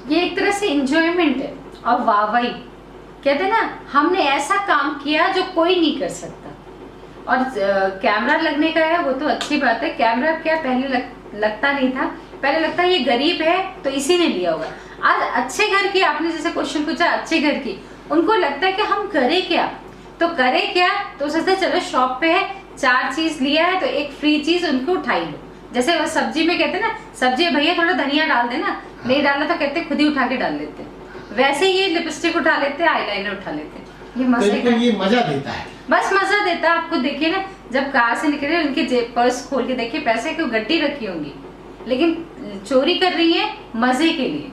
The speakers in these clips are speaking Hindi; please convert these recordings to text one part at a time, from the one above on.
ये एक तरह से इंजॉयमेंट है और वाहवाही। कहते हैं ना, हमने ऐसा काम किया जो कोई नहीं कर सकता। और कैमरा लगने का है वो तो अच्छी बात है। कैमरा क्या पहले लगता नहीं था, पहले लगता है ये गरीब है तो इसी ने लिया होगा। आज अच्छे घर की, आपने जैसे क्वेश्चन पूछा अच्छे घर की, उनको लगता है कि हम करें क्या, तो करें क्या, तो सोचते चलो शॉप पे है 4 चीज लिया है तो एक फ्री चीज उनको उठाई लो। जैसे वो सब्जी में कहते हैं ना, सब्जी भैया थोड़ा धनिया डाल देना, नहीं डाला तो कहते खुद ही उठा के डाल लेते। वैसे ये लिपस्टिक उठा लेते, आईलाइनर उठा लेते। ये मजा, ये मजा देता है, बस मजा देता है। आपको देखिए ना, जब कार से निकले उनके जेब पर्स खोल के देखिए, पैसे की गड्डी रखी होंगी, लेकिन चोरी कर रही है मजे के लिए।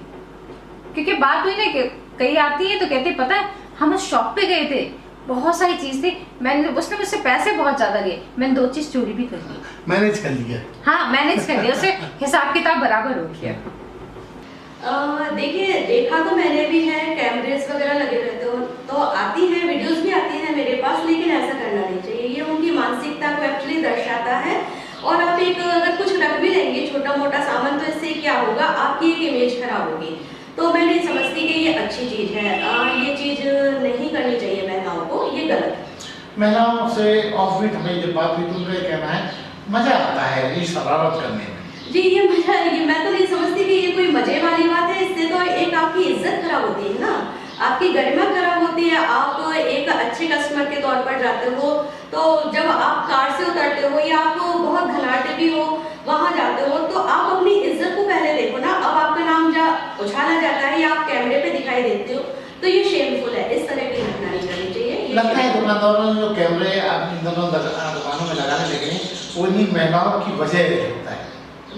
क्योंकि बात हुई ना कि कहीं आती है तो कहते पता है हम उस शॉप पे गए थे, बहुत सारी चीज थी, मैंने उसने मुझसे पैसे बहुत ज्यादा लिए, मैंने 2 चीज चोरी भी कर ली, मैनेज कर लिया। हाँ मैनेज कर लिया, उससे हिसाब किताब बराबर हो गया। देखिए देखा तो मैंने भी है, कैमरेस वगैरह लगे रहते हो तो आती है, वीडियोस भी आती है मेरे पास, लेकिन ऐसा करना नहीं चाहिए। ये उनकी मानसिकता को एक्चुअली दर्शाता है। और आप एक अगर कुछ रख भी लेंगे छोटा मोटा सामान, तो इससे क्या होगा, आपकी एक इमेज खराब होगी। तो मैं नहीं समझती कि ये अच्छी चीज है। ये चीज नहीं करनी चाहिए महिलाओं को, ये गलत है। महिलाओं से ऑफ बीट हमें जब बात हुई तो उनका कहना है मजा आता है ये शरारत करने में। जी ये मजा, ये मैं तो नहीं समझती कि ये कोई मजे वाली बात है। इससे तो एक आपकी इज्जत खराब होती है ना, आपकी गरिमा खराब होती है। आप एक अच्छे कस्टमर के तौर पर जाते हो, तो जब आप कार से उतरते हो या आप बहुत घनाटे भी हो वहां जाते हो, तो आप अपनी इज्जत को पहले देखो ना। अब आपका नाम उछाला जाता है या आप कैमरे पे दिखाई देते हो, तो ये शेमफुल है। इस तरह की घटना नहीं करनी चाहिए। लगता है दुकानदारों ने जो कैमरे आप इन दोनों दुकानों में लगाने लगे वो इन्हीं महिलाओं की वजह होता है।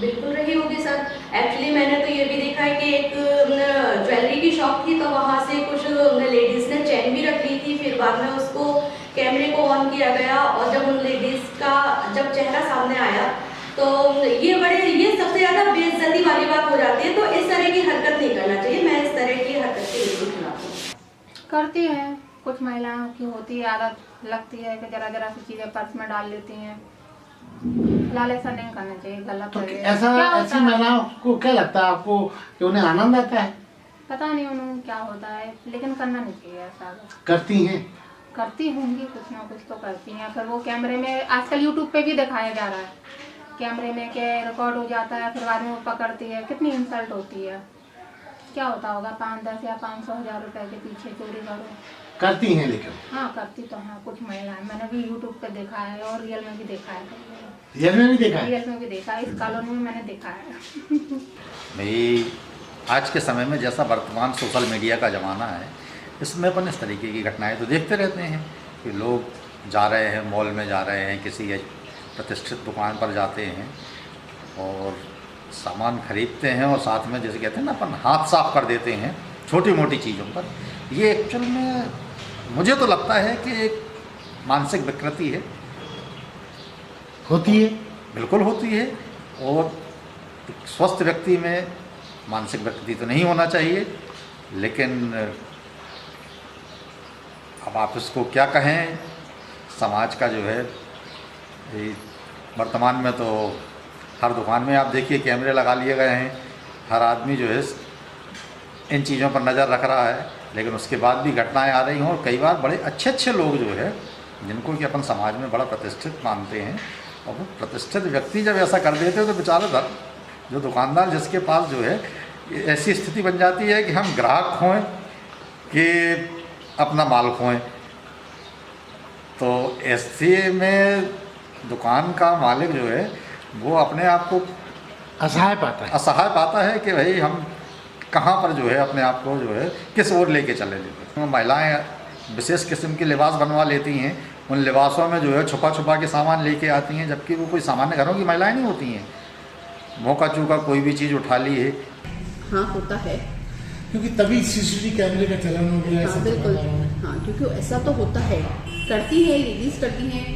बिल्कुल रही होगी सर। एक्चुअली मैंने तो ये भी देखा है कि एक ज्वेलरी की शॉप थी, तो वहाँ से कुछ लेडीज ने चैन भी रख ली थी। फिर बाद में उसको कैमरे को ऑन किया गया, और जब उन लेडीज का जब चेहरा सामने आया, तो ये सबसे ज्यादा बेइज्जती वाली बात हो जाती है। तो इस तरह की हरकत नहीं करना चाहिए। मैं इस तरह की हरकत के बिल्कुल खिलाफ हूँ। करती है, कुछ महिलाओं की होती है आदत, लगती है कि जरा जरा सी चीजें पर्स में डाल लेती हैं। फिलहाल ऐसा नहीं करना चाहिए, गलत तो है। ऐसा ऐसी महिलाओं को क्या लगता है आपको कि उन्हें आनंद आता है? पता नहीं उन्हें क्या होता है, लेकिन करना नहीं चाहिए ऐसा। करती हैं, करती होंगी, कुछ ना कुछ तो करती हैं। फिर वो कैमरे में आजकल यूट्यूब पे भी दिखाया जा रहा है, कैमरे में के रिकॉर्ड हो जाता है, फिर बाद में वो पकड़ती है, कितनी इंसल्ट होती है। क्या होता होगा 5, 10 या 500,000 रुपए के पीछे चोरी करो। करती हैं लेकिन हाँ करती तो हाँ कुछ महिलाएं, मैंने भी यूट्यूब पे देखा है और रियल में भी देखा है। रियल में भी देखा है? रियल में भी देखा है, इस कॉलोनी में मैंने देखा है। भाई आज के समय में जैसा वर्तमान सोशल मीडिया का ज़माना है, इसमें अपन इस तरीके की घटनाएं तो देखते रहते हैं कि लोग जा रहे हैं, मॉल में जा रहे हैं, किसी प्रतिष्ठित दुकान पर जाते हैं और सामान खरीदते हैं, और साथ में जैसे कहते हैं ना अपन हाथ साफ कर देते हैं छोटी मोटी चीज़ों पर। ये एक्चुअल में मुझे तो लगता है कि एक मानसिक विकृति है। होती है, बिल्कुल होती है। और एक स्वस्थ व्यक्ति में मानसिक विकृति तो नहीं होना चाहिए, लेकिन अब आप इसको क्या कहें, समाज का जो है वर्तमान में तो हर दुकान में आप देखिए कैमरे लगा लिए गए हैं, हर आदमी जो है इन चीज़ों पर नज़र रख रहा है, लेकिन उसके बाद भी घटनाएं आ रही हैं। और कई बार बड़े अच्छे अच्छे लोग जो है, जिनको कि अपन समाज में बड़ा प्रतिष्ठित मानते हैं, और वो प्रतिष्ठित व्यक्ति जब ऐसा कर देते हैं तो बेचारा जो दुकानदार जिसके पास जो है ऐसी स्थिति बन जाती है कि हम ग्राहक खोएं कि अपना माल खोएं। तो ऐसे में दुकान का मालिक जो है वो अपने आप को असहाय पाता है कि भाई हम कहाँ पर जो है अपने आप को जो है किस ओर लेके चले लेते। महिलाएं विशेष किस्म के लिबास बनवा लेती हैं, उन लिबासों में जो है छुपा छुपा के सामान लेके आती हैं, जबकि वो कोई सामान्य घरों की महिलाएं नहीं होती हैं। मौका चूका कोई भी चीज़ उठा ली है। हाँ होता है, क्योंकि तभी सीसीटीवी कैमरे का चलन हो गया है। हाँ बिल्कुल, हाँ क्योंकि ऐसा तो होता है, करती है लेडीज करती हैं।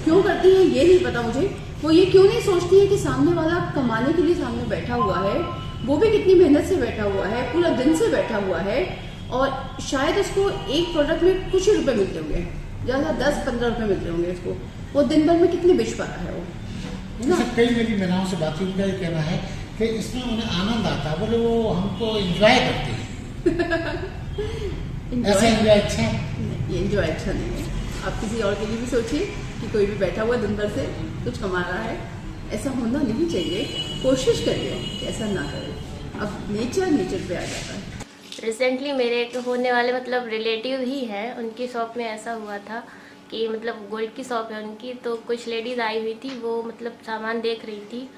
क्यों करती हैं ये नहीं पता मुझे। वो ये क्यों नहीं सोचती है कि सामने वाला कमाने के लिए सामने बैठा हुआ है, वो भी कितनी मेहनत से बैठा हुआ है, पूरा दिन से बैठा हुआ है, और शायद उसको एक प्रोडक्ट में कुछ ही रुपए मिलते होंगे, ज़्यादा 10-15 रुपए मिलते होंगे उसको। वो दिन भर में कितने बेच पा रहा है वो, है ना। कई मेरी महिलाओं से बात हुई, उनका ये कहना है कि इसमें उन्हें आनंद आता है, बोले वो हमको एंजॉय करते हैं। ऐसा एंजॉय अच्छा है? ये एंजॉय अच्छा नहीं है। आप किसी और के लिए भी सोचिए कि कोई भी बैठा हुआ दिन भर से कुछ कमा रहा है, ऐसा होना नहीं चाहिए। कोशिश करिए कि ऐसा ना करें। अब नेचर पे आ जाता है। रिसेंटली मेरे एक होने वाले मतलब रिलेटिव ही हैं, उनकी शॉप में ऐसा हुआ था कि मतलब गोल्ड की शॉप है उनकी, तो कुछ लेडीज़ आई हुई थी, वो मतलब सामान देख रही थी,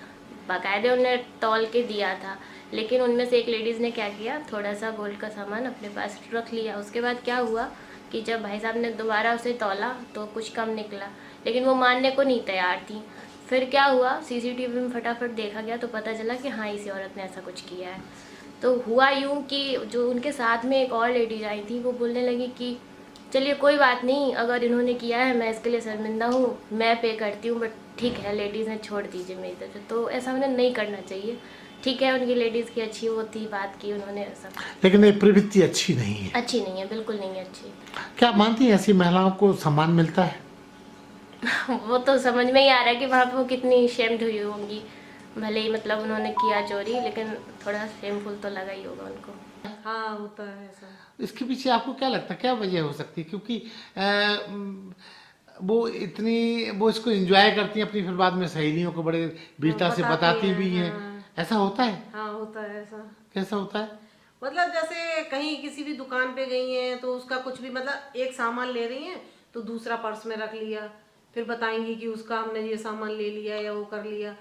बाकायदे उन्हें तौल के दिया था, लेकिन उनमें से एक लेडीज़ ने क्या किया, थोड़ा सा गोल्ड का सामान अपने पास रख लिया। उसके बाद क्या हुआ कि जब भाई साहब ने दोबारा उसे तौला तो कुछ कम निकला, लेकिन वो मानने को नहीं तैयार थी। फिर क्या हुआ, सीसीटीवी में फटाफट देखा गया तो पता चला कि हाँ, इसी औरत ने ऐसा कुछ किया है। तो हुआ यूँ कि जो उनके साथ में एक और लेडीज आई थी, वो बोलने लगी कि चलिए कोई बात नहीं, अगर इन्होंने किया है मैं इसके लिए शर्मिंदा हूँ, मैं पे करती हूँ, बट ठीक है लेडीज़ ने छोड़ दीजिए मेरी तरफ से। तो ऐसा उन्हें नहीं करना चाहिए। ठीक है, उनकी लेडीज़ की अच्छी वो थी, बात की उन्होंने, ऐसा लेकिन ये प्रवृत्ति अच्छी नहीं है। अच्छी नहीं है, बिल्कुल नहीं है अच्छी। क्या आप मानती हैं ऐसी महिलाओं को सम्मान मिलता है? वो तो समझ में ही आ रहा है कि वहाँ पे वो कितनी शेम्ड हुई होंगी, भले ही मतलब उन्होंने किया चोरी, लेकिन थोड़ा शेमफुल तो लगा ही होगा उनको। हाँ, होता है ऐसा। इसके पीछे आपको क्या लगता है, क्या वजह हो सकती है? क्योंकि वो इसको एंजॉय करती हैं अपनी, फिर बाद में सहेलियों को बड़े वीरता से बताती भी हैं। ऐसा होता है? हाँ, होता है ऐसा। कैसा होता है? मतलब जैसे कहीं किसी भी दुकान पे गई हैं तो उसका कुछ भी मतलब एक सामान ले रही हैं तो दूसरा पर्स में रख लिया, फिर बताएंगी कि उसका हमने ये सामान ले लिया या वो कर लिया,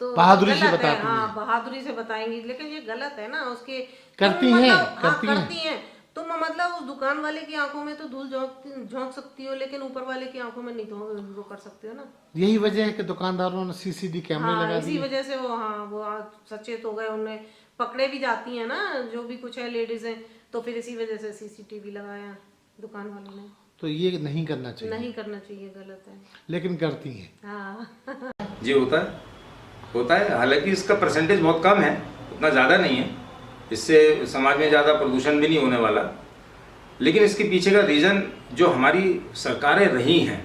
तो बहादुरी से गलत है। बताती हाँ, हैं। बहादुरी से बताएंगी, लेकिन ये गलत है ना। उसके करती तुम हैं, मतलब, हाँ, करती हैं। करती हैं। तुम मतलब उस दुकान वाले की आंखों में तो धूल झोंक सकती हो, लेकिन ऊपर वाले की आंखों में नहीं वो कर सकते हो ना। यही वजह है कि दुकानदारों ने सीसीटीवी कैमरे हाँ, लगा इसी दिए। वजह से वो सचेत हो गए, उन्हें पकड़े भी जाती हैं ना, जो भी कुछ है लेडीज हैं, तो फिर इसी वजह से सीसीटीवी लगाया दुकान वालों ने। तो ये नहीं करना चाहिए। नहीं करना चाहिए, गलत है। लेकिन करती हैं। हाँ। जी होता है। हालांकि इसका परसेंटेज बहुत कम है, उतना ज़्यादा नहीं है, इससे समाज में ज़्यादा प्रदूषण भी नहीं होने वाला। लेकिन इसके पीछे का रीज़न जो हमारी सरकारें रही हैं,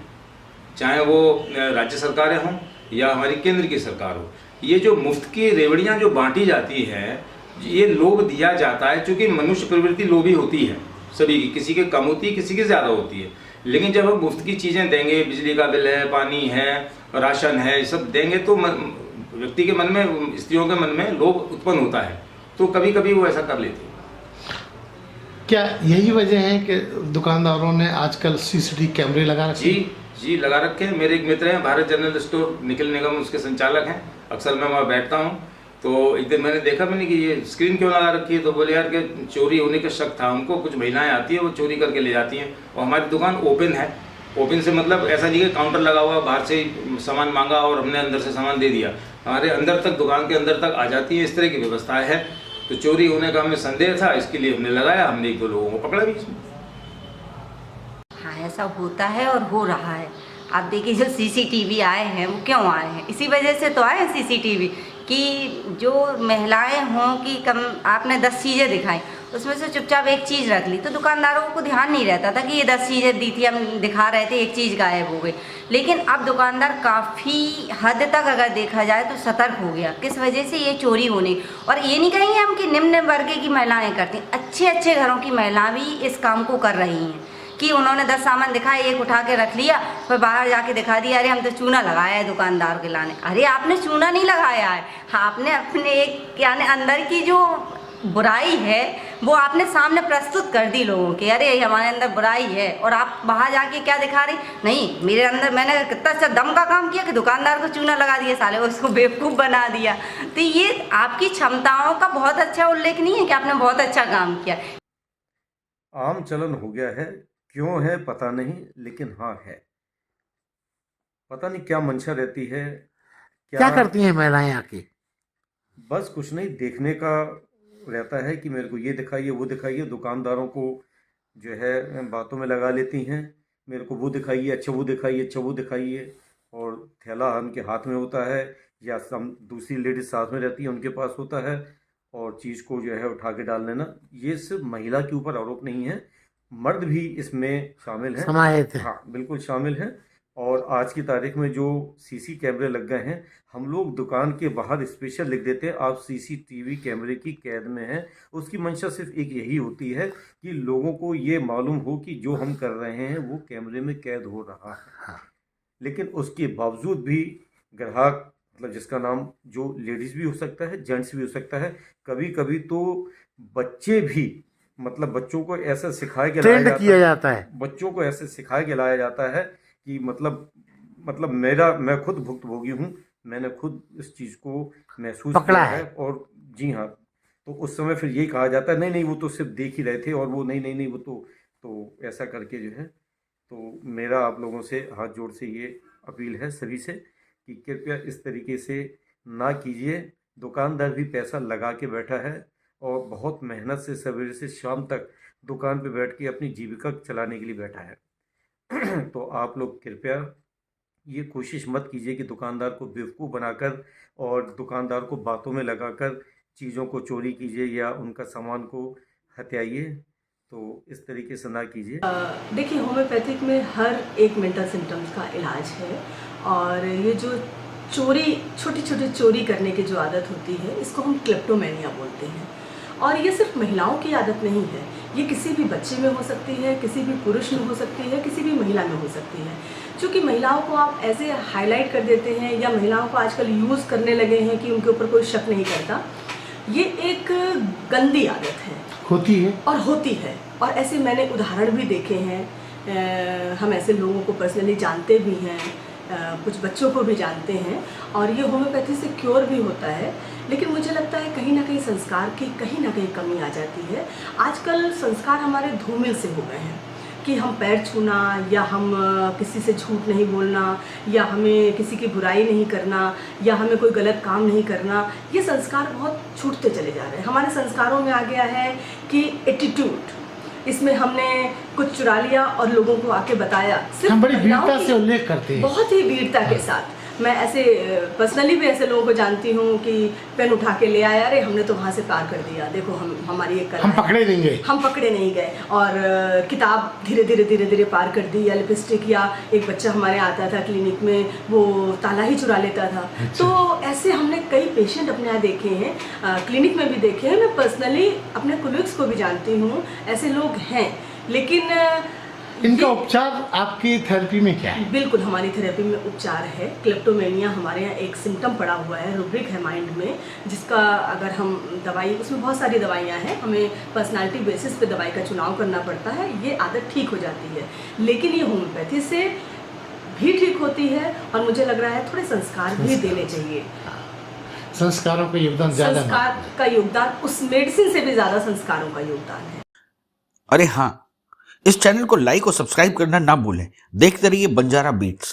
चाहे वो राज्य सरकारें हों या हमारी केंद्र की सरकार हो, ये जो मुफ्त की रेवड़ियाँ जो बांटी जाती है, ये लोभ दिया जाता है। चूँकि मनुष्य प्रवृत्ति लोभी होती है सभी की, किसी के कम होती है, किसी की ज़्यादा होती है। लेकिन जब हम मुफ्त की चीज़ें देंगे, बिजली का बिल है, पानी है, राशन है, ये सब देंगे, तो व्यक्ति के मन में, स्त्रियों के मन में लोभ उत्पन्न होता है, तो कभी कभी वो ऐसा कर लेते हैं। क्या यही वजह है कि दुकानदारों ने आजकल सीसीटीवी कैमरे लगा रखे? जी लगा रखे हैं। मेरे एक मित्र हैं, भारत जनरल स्टोर निखिल निगम, उसके संचालक हैं। अक्सर मैं वहाँ बैठता हूँ, तो एक दिन मैंने देखा मैंने कि ये स्क्रीन क्यों लगा रखी है, तो बोले यार कि चोरी होने का शक था हमको, कुछ महिलाएं आती हैं वो चोरी करके ले जाती हैं। और हमारी दुकान ओपन है। ओपन से मतलब ऐसा नहीं कि काउंटर लगा हुआ, बाहर से सामान मांगा और हमने अंदर से सामान दे दिया, हमारे अंदर तक, दुकान के अंदर तक आ जाती है। इस तरह की व्यवस्था है। तो चोरी होने का हमें संदेह था, इसके लिए हमने लगाया, हमने 1-2 लोगों को पकड़ा भी इसमें। हाँ, ऐसा होता है और हो रहा है। आप देखिए जो सीसीटीवी आए हैं वो क्यों आए हैं, इसी वजह से तो आए हैं सीसीटीवी, कि जो महिलाएं हों कि कम आपने 10 चीज़ें दिखाई, उसमें से चुपचाप एक चीज़ रख ली, तो दुकानदारों को ध्यान नहीं रहता था कि ये 10 चीज़ें दी थी, हम दिखा रहे थे, एक चीज़ गायब हो गई। लेकिन अब दुकानदार काफ़ी हद तक अगर देखा जाए तो सतर्क हो गया। किस वजह से? ये चोरी होने। और ये नहीं कहेंगे हम कि निम्न वर्ग की महिलाएं करती, अच्छे अच्छे घरों की महिलाएं भी इस काम को कर रही हैं, कि उन्होंने 10 सामान दिखाए, एक उठा के रख लिया, फिर बाहर जाके दिखा दिया, अरे हम तो चूना लगाया है दुकानदार के लाने। अरे आपने चूना नहीं लगाया है, आपने अपने एक यानी अंदर की जो बुराई है वो आपने सामने प्रस्तुत कर दी लोगों के, अरे हमारे अंदर बुराई है, और आप बाहर जाके क्या दिखा रही, नहीं मेरे अंदर, मैंने कितना अच्छा दम का काम किया कि दुकानदार को चूना लगा दिया, साले उसको बेवकूफ़ बना दिया। तो ये आपकी क्षमताओं का बहुत अच्छा उल्लेख नहीं है कि आपने बहुत अच्छा काम किया। आम चलन हो गया है, क्यों है पता नहीं, लेकिन हाँ है। पता नहीं क्या मंशा रहती है, क्या करती हैं महिलाएं आके? बस कुछ नहीं, देखने का रहता है कि मेरे को ये दिखाइए वो दिखाइए। दुकानदारों को जो है बातों में लगा लेती हैं, मेरे को वो दिखाइए, अच्छा वो दिखाइए, अच्छा वो दिखाइए। और थैला उनके हाथ में होता है या दूसरी लेडीज साथ में रहती है, उनके पास होता है, और चीज़ को जो है उठा के डाल लेना। ये सिर्फ महिला के ऊपर आरोप नहीं है, मर्द भी इसमें शामिल है, समाहित है। हाँ बिल्कुल शामिल है। और आज की तारीख में जो सीसी कैमरे लग गए हैं, हम लोग दुकान के बाहर स्पेशल लिख देते हैं आप सीसीटीवी कैमरे की कैद में हैं। उसकी मंशा सिर्फ एक यही होती है कि लोगों को ये मालूम हो कि जो हम कर रहे हैं वो कैमरे में कैद हो रहा है। लेकिन उसके बावजूद भी ग्राहक, मतलब जिसका नाम जो लेडीज़ भी हो सकता है, जेंट्स भी हो सकता है, कभी कभी तो बच्चे भी, मतलब बच्चों को ऐसा सिखाया के लाया जाता है, बच्चों को ऐसे सिखाया के लाया जाता है कि मतलब मैं खुद भुक्तभोगी हूँ, मैंने खुद इस चीज़ को महसूस किया है। और जी हाँ, तो उस समय फिर यही कहा जाता है नहीं वो तो सिर्फ देख ही रहे थे, और वो नहीं वो तो ऐसा करके जो है। तो मेरा आप लोगों से हाथ जोड़ से ये अपील है सभी से कि कृपया इस तरीके से ना कीजिए। दुकानदार भी पैसा लगा के बैठा है और बहुत मेहनत से सवेरे से शाम तक दुकान पे बैठ के अपनी जीविका चलाने के लिए बैठा है। तो आप लोग कृपया ये कोशिश मत कीजिए कि दुकानदार को बेवकूफ़ बनाकर और दुकानदार को बातों में लगाकर चीज़ों को चोरी कीजिए या उनका सामान को हत्याइए। तो इस तरीके से ना कीजिए। देखिए, होम्योपैथिक में हर एक मेंटल सिम्टम्स का इलाज है, और ये जो छोटी छोटी चोरी करने की जो आदत होती है, इसको हम क्लेप्टोमेनिया बोलते हैं। और ये सिर्फ महिलाओं की आदत नहीं है, ये किसी भी बच्चे में हो सकती है, किसी भी पुरुष में हो सकती है, किसी भी महिला में हो सकती है। क्योंकि महिलाओं को आप ऐसे हाईलाइट कर देते हैं या महिलाओं को आजकल यूज़ करने लगे हैं कि उनके ऊपर कोई शक नहीं करता। ये एक गंदी आदत है, होती है और ऐसे मैंने उदाहरण भी देखे हैं। हम ऐसे लोगों को पर्सनली जानते भी हैं, कुछ बच्चों को भी जानते हैं, और ये होम्योपैथी से क्योर भी होता है। लेकिन मुझे लगता है कहीं ना कहीं संस्कार की कहीं ना कहीं कमी आ जाती है। आजकल संस्कार हमारे धूमिल से हो गए हैं कि हम पैर छूना, या हम किसी से झूठ नहीं बोलना, या हमें किसी की बुराई नहीं करना, या हमें कोई गलत काम नहीं करना, ये संस्कार बहुत छूटते चले जा रहे हैं। हमारे संस्कारों में आ गया है कि एटीट्यूड, इसमें हमने कुछ चुरा लिया और लोगों को आके बताया। हम बड़ी वीरता से उल्लेख करते हैं, बहुत ही वीरता के साथ। मैं ऐसे पर्सनली भी ऐसे लोगों को जानती हूँ कि पेन उठा के ले आया, अरे हमने तो वहाँ से पार कर दिया, देखो हमारी एक हम पकड़े नहीं गए, और किताब धीरे धीरे पार कर दी, या लिपस्टिक, या एक बच्चा हमारे आता था क्लिनिक में, वो ताला ही चुरा लेता था। तो ऐसे हमने कई पेशेंट अपने यहाँ देखे हैं, क्लिनिक में भी देखे हैं। मैं पर्सनली अपने कोलिग्स को भी जानती हूँ, ऐसे लोग हैं। लेकिन इनका उपचार आपकी थेरेपी में क्या है? बिल्कुल, हमारी थेरेपी में उपचार है। क्लेप्टोमेनिया हमारे यहाँ एक सिम्टम पड़ा हुआ है, रूब्रिक है माइंड में, जिसका अगर हम दवाई, उसमें बहुत सारी दवाइयाँ हैं, हमें पर्सनालिटी बेसिस पे दवाई का चुनाव करना पड़ता है। ये आदत ठीक हो जाती है, लेकिन ये होम्योपैथी से भी ठीक होती है। और मुझे लग रहा है थोड़े संस्कार भी देने चाहिए। संस्कारों का योगदान ज़्यादा, संस्कार का योगदान उस मेडिसिन से भी ज़्यादा संस्कारों का योगदान है। अरे हाँ, इस चैनल को लाइक और सब्सक्राइब करना ना भूलें। देखते रहिए बंजारा बीट्स।